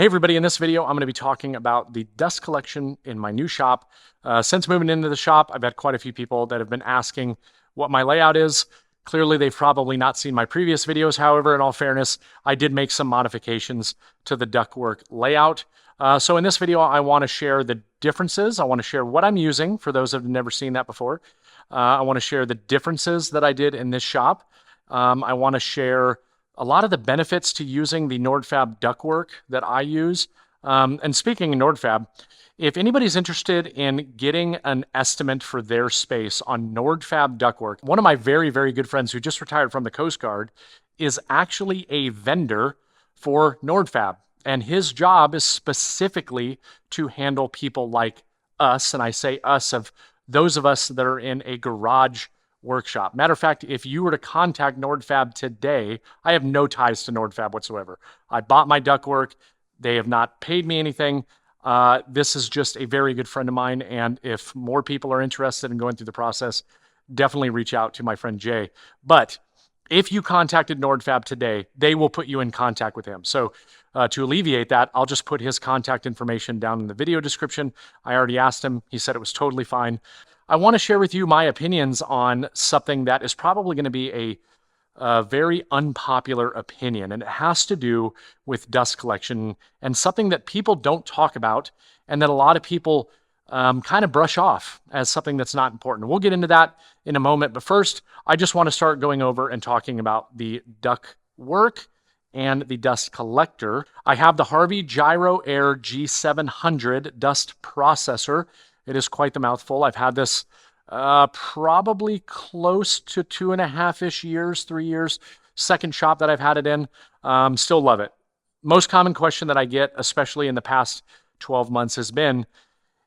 Hey everybody, in this video I'm going to be talking about the dust collection in my new shop. Since moving into the shop, I've had quite a few people that have been asking what my layout is. Clearly they've probably not seen my previous videos. However, in all fairness, I did make some modifications to the ductwork layout. So in this video I want to share the differences. I want to share what I'm using for those that have never seen that before. I want to share the differences that I did in this shop. I want to share a lot of the benefits to using the Nordfab ductwork that I use. And speaking of Nordfab, if anybody's interested in getting an estimate for their space on Nordfab ductwork, one of my very, very good friends who just retired from the Coast Guard is actually a vendor for Nordfab. And his job is specifically to handle people like us. And I say us of those of us that are in a garage workshop. Matter of fact, if you were to contact Nordfab today, I have no ties to Nordfab whatsoever. I bought my ductwork. They have not paid me anything. This is just a very good friend of mine. And if more people are interested in going through the process, definitely reach out to my friend Jay. But if you contacted Nordfab today, they will put you in contact with him. So to alleviate that, I'll just put his contact information down in the video description. I already asked him. He said it was totally fine. I want to share with you my opinions on something that is probably going to be a very unpopular opinion, and it has to do with dust collection and something that people don't talk about and that a lot of people kind of brush off as something that's not important. We'll get into that in a moment, but first, I just want to start going over and talking about the duct work and the dust collector. I have the Harvey Gyro Air G700 dust processor. It is quite the mouthful. I've had this probably close to 2.5-ish years, 3 years. Second shop that I've had it in. Still love it. Most common question that I get, especially in the past 12 months, has been,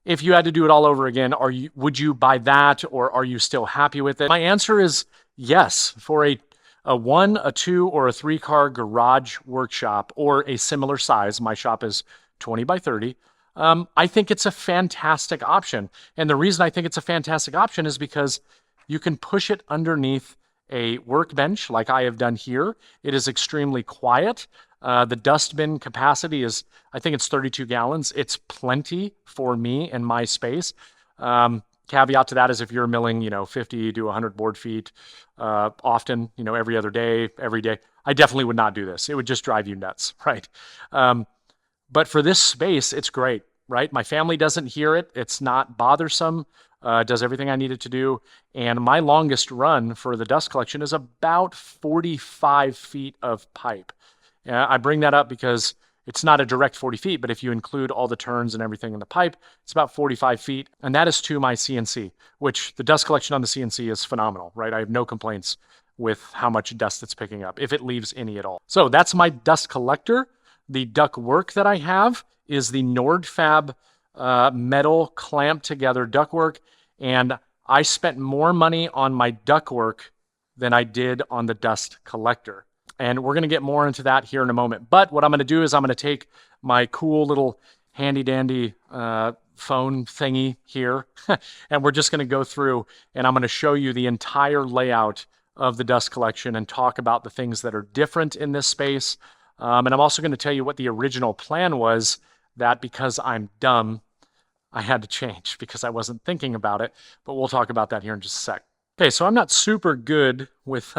if you had to do it all over again, would you buy that, or are you still happy with it? My answer is yes. For a 1, a 2, or a 3-car garage workshop, or a similar size, my shop is 20 by 30, I think it's a fantastic option. And the reason I think it's a fantastic option is because you can push it underneath a workbench like I have done here. It is extremely quiet. The dust bin capacity is, I think it's 32 gallons. It's plenty for me and my space. Caveat to that is if you're milling, 50 to 100 board feet often, every other day, every day, I definitely would not do this. It would just drive you nuts, right? But for this space, it's great, right? My family doesn't hear it. It's not bothersome. It does everything I need it to do. And my longest run for the dust collection is about 45 feet of pipe. I bring that up because it's not a direct 40 feet, but if you include all the turns and everything in the pipe, it's about 45 feet. And that is to my CNC, which the dust collection on the CNC is phenomenal, right? I have no complaints with how much dust it's picking up, if it leaves any at all. So that's my dust collector. The duct work that I have is the Nordfab metal clamped together ductwork, and I spent more money on my ductwork than I did on the dust collector. And we're going to get more into that here in a moment. But what I'm going to do is I'm going to take my cool little handy dandy phone thingy here, and we're just going to go through and I'm going to show you the entire layout of the dust collection and talk about the things that are different in this space. And I'm also going to tell you what the original plan was, that because I'm dumb, I had to change because I wasn't thinking about it. But we'll talk about that here in just a sec. Okay, so I'm not super good with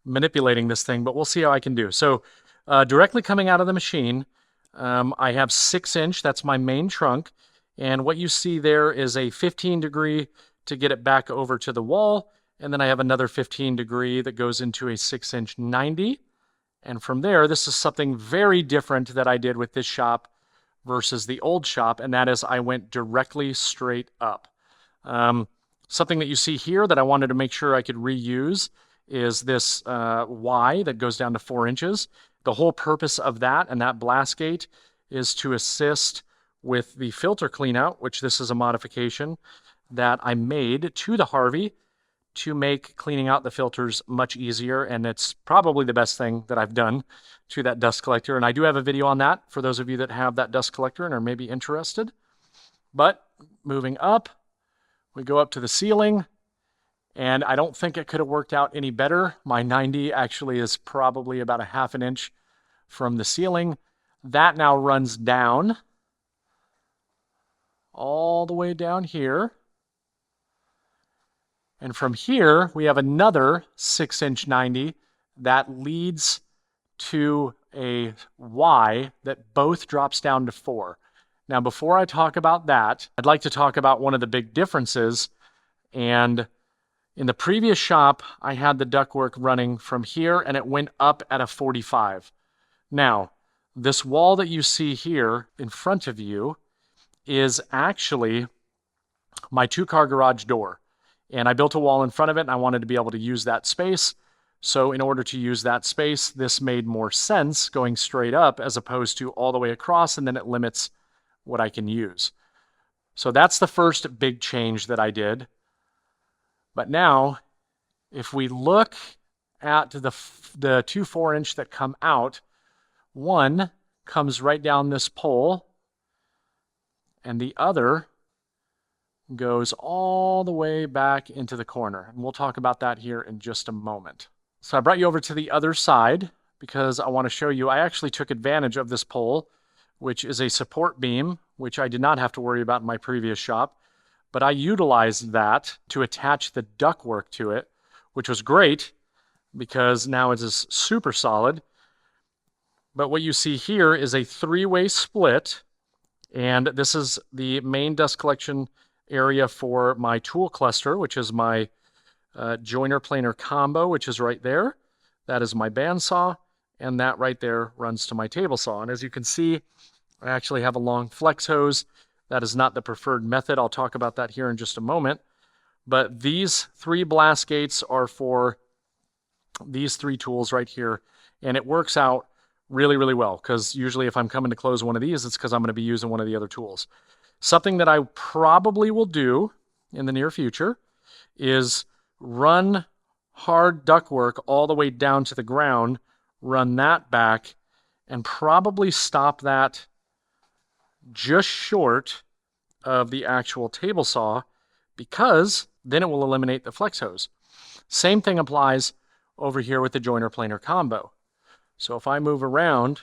manipulating this thing, but we'll see how I can do. So directly coming out of the machine, I have 6-inch. That's my main trunk. And what you see there is a 15-degree to get it back over to the wall. And then I have another 15-degree that goes into a 6-inch 90. And from there, this is something very different that I did with this shop versus the old shop, and that is I went directly straight up. Something that you see here that I wanted to make sure I could reuse is this Y that goes down to 4 inches. The whole purpose of that and that blast gate is to assist with the filter cleanout, which this is a modification that I made to the Harvey to make cleaning out the filters much easier, and it's probably the best thing that I've done to that dust collector. And I do have a video on that for those of you that have that dust collector and are maybe interested. But moving up, we go up to the ceiling, and I don't think it could have worked out any better. My 90 actually is probably about a 1/2 inch from the ceiling. That now runs down all the way down here. And from here, we have another 6" 90 that leads to a Y that both drops down to 4. Now, before I talk about that, I'd like to talk about one of the big differences. And in the previous shop, I had the ductwork running from here and it went up at a 45. Now, this wall that you see here in front of you is actually my 2-car garage door. And I built a wall in front of it and I wanted to be able to use that space. So in order to use that space, this made more sense going straight up as opposed to all the way across, and then it limits what I can use. So that's the first big change that I did. But now, if we look at the 2 4-inch that come out, one comes right down this pole, and the other goes all the way back into the corner. And we'll talk about that here in just a moment. So I brought you over to the other side because I want to show you I actually took advantage of this pole, which is a support beam, which I did not have to worry about in my previous shop. But I utilized that to attach the ductwork to it, which was great because now it is super solid. But what you see here is a 3-way split, and this is the main dust collection area for my tool cluster, which is my joiner planer combo, which is right there. That is my bandsaw, and that right there runs to my table saw. And as you can see, I actually have a long flex hose. That is not the preferred method. I'll talk about that here in just a moment. But these 3 blast gates are for these 3 tools right here, and it works out really, really well, because usually if I'm coming to close one of these, it's because I'm going to be using one of the other tools. Something that I probably will do in the near future is run hard ductwork all the way down to the ground, run that back, and probably stop that just short of the actual table saw, because then it will eliminate the flex hose. Same thing applies over here with the joiner planer combo. So if I move around,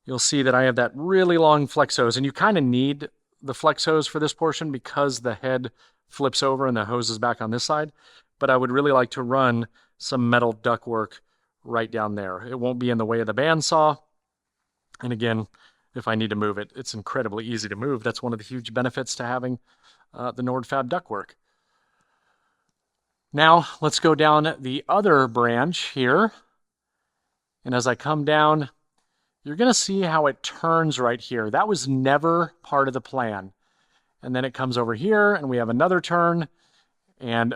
you'll see that I have that really long flex hose, and you kind of need the flex hose for this portion because the head flips over and the hose is back on this side. But I would really like to run some metal ductwork right down there. It won't be in the way of the bandsaw. And again, if I need to move it, it's incredibly easy to move. That's one of the huge benefits to having the Nordfab ductwork. Now let's go down the other branch here. And as I come down, you're going to see how it turns right here. That was never part of the plan. And then it comes over here and we have another turn, and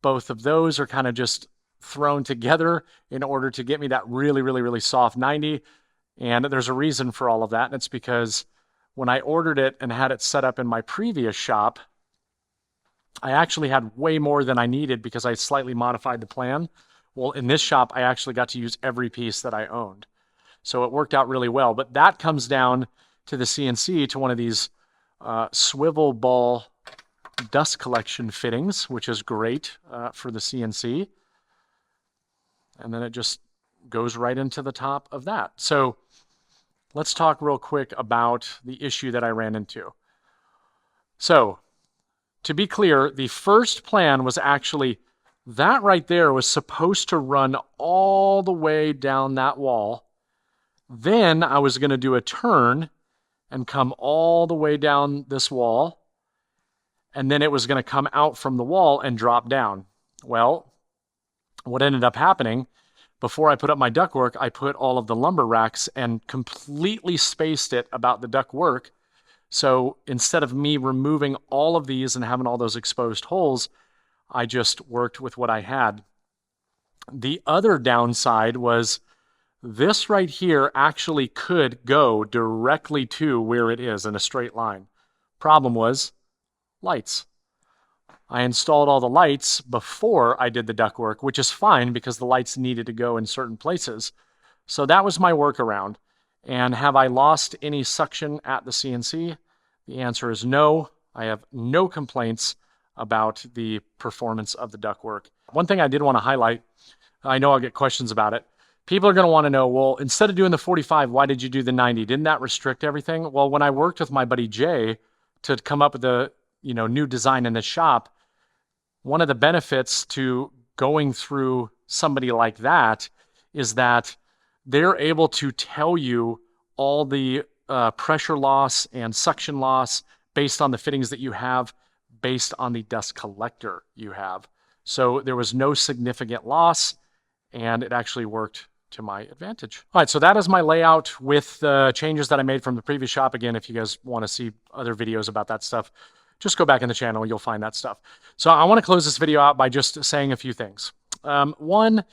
both of those are kind of just thrown together in order to get me that really, really, really soft 90. And there's a reason for all of that. And it's because when I ordered it and had it set up in my previous shop, I actually had way more than I needed because I slightly modified the plan. Well, in this shop, I actually got to use every piece that I owned. So it worked out really well. But that comes down to the CNC, to one of these swivel ball dust collection fittings, which is great for the CNC. And then it just goes right into the top of that. So let's talk real quick about the issue that I ran into. So to be clear, the first plan was actually that right there was supposed to run all the way down that wall. Then I was going to do a turn and come all the way down this wall. And then it was going to come out from the wall and drop down. Well, what ended up happening, before I put up my ductwork, I put all of the lumber racks and completely spaced it about the ductwork. So instead of me removing all of these and having all those exposed holes, I just worked with what I had. The other downside was this right here actually could go directly to where it is in a straight line. Problem was lights. I installed all the lights before I did the ductwork, which is fine because the lights needed to go in certain places. So that was my workaround. And have I lost any suction at the CNC? The answer is no. I have no complaints about the performance of the ductwork. One thing I did want to highlight, I know I'll get questions about it. People are going to want to know, well, instead of doing the 45, why did you do the 90? Didn't that restrict everything? Well, when I worked with my buddy Jay to come up with the new design in the shop, one of the benefits to going through somebody like that is that they're able to tell you all the pressure loss and suction loss based on the fittings that you have, based on the dust collector you have. So there was no significant loss, and it actually worked to my advantage. All right, so that is my layout with the changes that I made from the previous shop. Again, if you guys want to see other videos about that stuff, just go back in the channel, you'll find that stuff. So I want to close this video out by just saying a few things. One,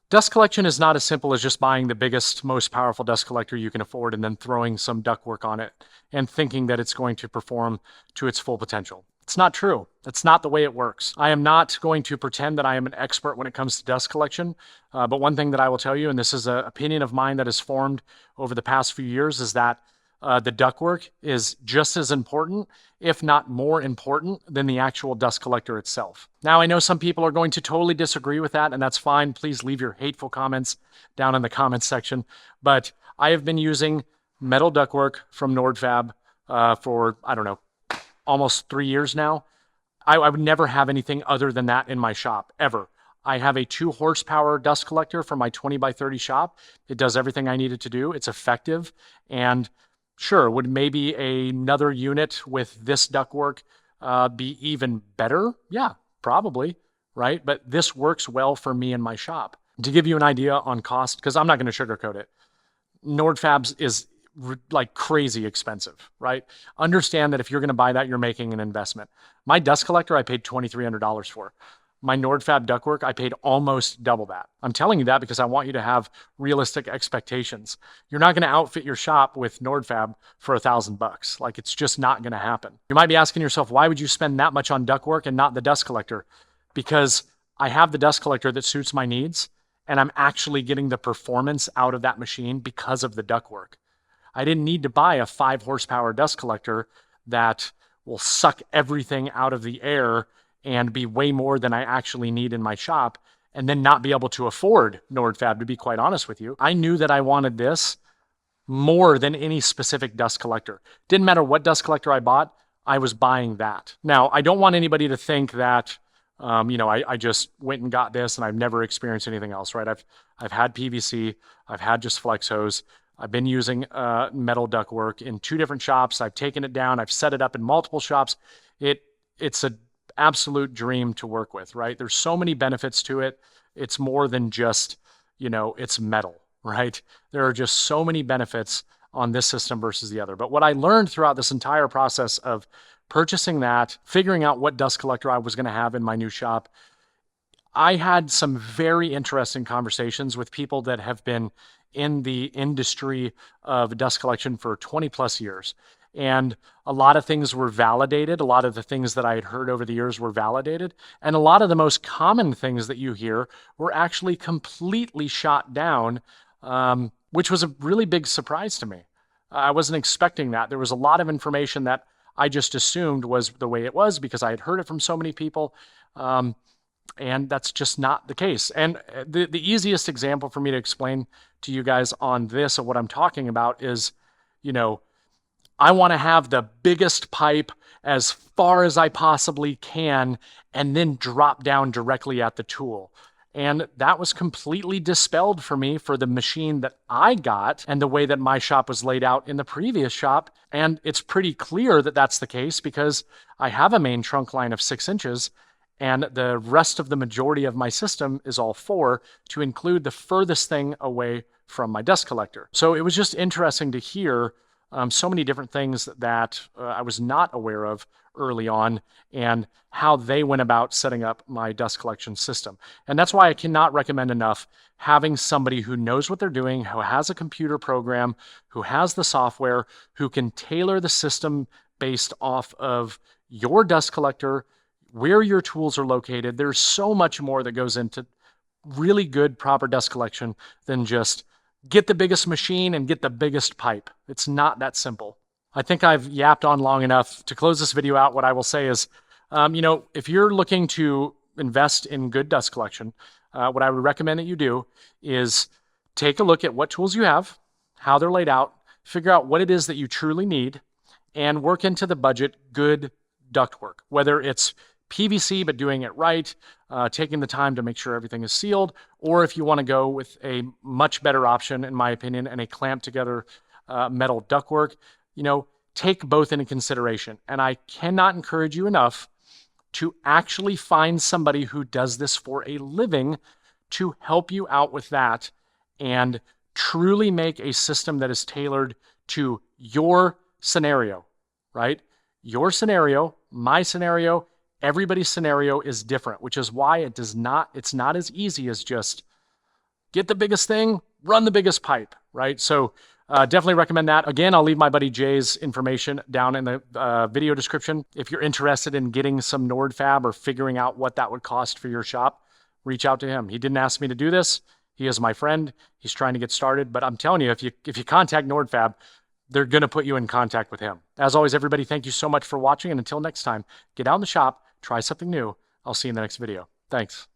dust collection is not as simple as just buying the biggest, most powerful dust collector you can afford and then throwing some ductwork on it and thinking that it's going to perform to its full potential. It's not true. That's not the way it works. I am not going to pretend that I am an expert when it comes to dust collection, but one thing that I will tell you, and this is an opinion of mine that has formed over the past few years, is that the ductwork is just as important, if not more important, than the actual dust collector itself. Now, I know some people are going to totally disagree with that, and that's fine. Please leave your hateful comments down in the comments section. But I have been using metal ductwork from Nordfab for, I don't know, almost 3 years now. I would never have anything other than that in my shop, ever. I have a 2 horsepower dust collector for my 20 by 30 shop. It does everything I need it to do. It's effective. And sure, would maybe another unit with this ductwork be even better? Yeah, probably, right? But this works well for me in my shop. To give you an idea on cost, because I'm not going to sugarcoat it, Nordfab's is like crazy expensive, right? Understand that if you're going to buy that, you're making an investment. My dust collector, I paid $2,300 for. My Nordfab ductwork, I paid almost double that. I'm telling you that because I want you to have realistic expectations. You're not going to outfit your shop with Nordfab for $1,000. Like, it's just not going to happen. You might be asking yourself, why would you spend that much on ductwork and not the dust collector? Because I have the dust collector that suits my needs, and I'm actually getting the performance out of that machine because of the ductwork. I didn't need to buy a 5 horsepower dust collector that will suck everything out of the air and be way more than I actually need in my shop, and then not be able to afford Nordfab, to be quite honest with you. I knew that I wanted this more than any specific dust collector. Didn't matter what dust collector I bought, I was buying that. Now, I don't want anybody to think that I just went and got this and I've never experienced anything else, right? I've had PVC, I've had just flex hose, I've been using metal ductwork in 2 different shops. I've taken it down. I've set it up in multiple shops. It's an absolute dream to work with, right? There's so many benefits to it. It's more than just, it's metal, right? There are just so many benefits on this system versus the other. But what I learned throughout this entire process of purchasing that, figuring out what dust collector I was going to have in my new shop, I had some very interesting conversations with people that have been in the industry of dust collection for 20 plus years. And a lot of things were validated. A lot of the things that I had heard over the years were validated. And a lot of the most common things that you hear were actually completely shot down, which was a really big surprise to me. I wasn't expecting that. There was a lot of information that I just assumed was the way it was because I had heard it from so many people. And that's just not the case. And the easiest example for me to explain to you guys on this of what I'm talking about is, I want to have the biggest pipe as far as I possibly can and then drop down directly at the tool. And that was completely dispelled for me for the machine that I got and the way that my shop was laid out in the previous shop. And it's pretty clear that that's the case because I have a main trunk line of 6 inches and the rest of the majority of my system is all 4 to include the furthest thing away from my dust collector. So it was just interesting to hear so many different things that I was not aware of early on and how they went about setting up my dust collection system. And that's why I cannot recommend enough having somebody who knows what they're doing, who has a computer program, who has the software, who can tailor the system based off of your dust collector, where your tools are located. There's so much more that goes into really good, proper dust collection than just get the biggest machine and get the biggest pipe. It's not that simple. I think I've yapped on long enough. To close this video out, what I will say is, if you're looking to invest in good dust collection, what I would recommend that you do is take a look at what tools you have, how they're laid out, figure out what it is that you truly need, and work into the budget good ductwork, whether it's PVC but doing it right, taking the time to make sure everything is sealed, or if you want to go with a much better option, in my opinion, and a clamped together metal ductwork, take both into consideration. And I cannot encourage you enough to actually find somebody who does this for a living to help you out with that and truly make a system that is tailored to your scenario, right? Your scenario, my scenario, everybody's scenario is different, which is why it's not as easy as just get the biggest thing, run the biggest pipe, right? So definitely recommend that. Again, I'll leave my buddy Jay's information down in the video description. If you're interested in getting some Nordfab or figuring out what that would cost for your shop, reach out to him. He didn't ask me to do this. He is my friend. He's trying to get started, but I'm telling you, if you contact Nordfab, they're going to put you in contact with him. As always, everybody, thank you so much for watching. And until next time, get out in the shop, try something new. I'll see you in the next video. Thanks.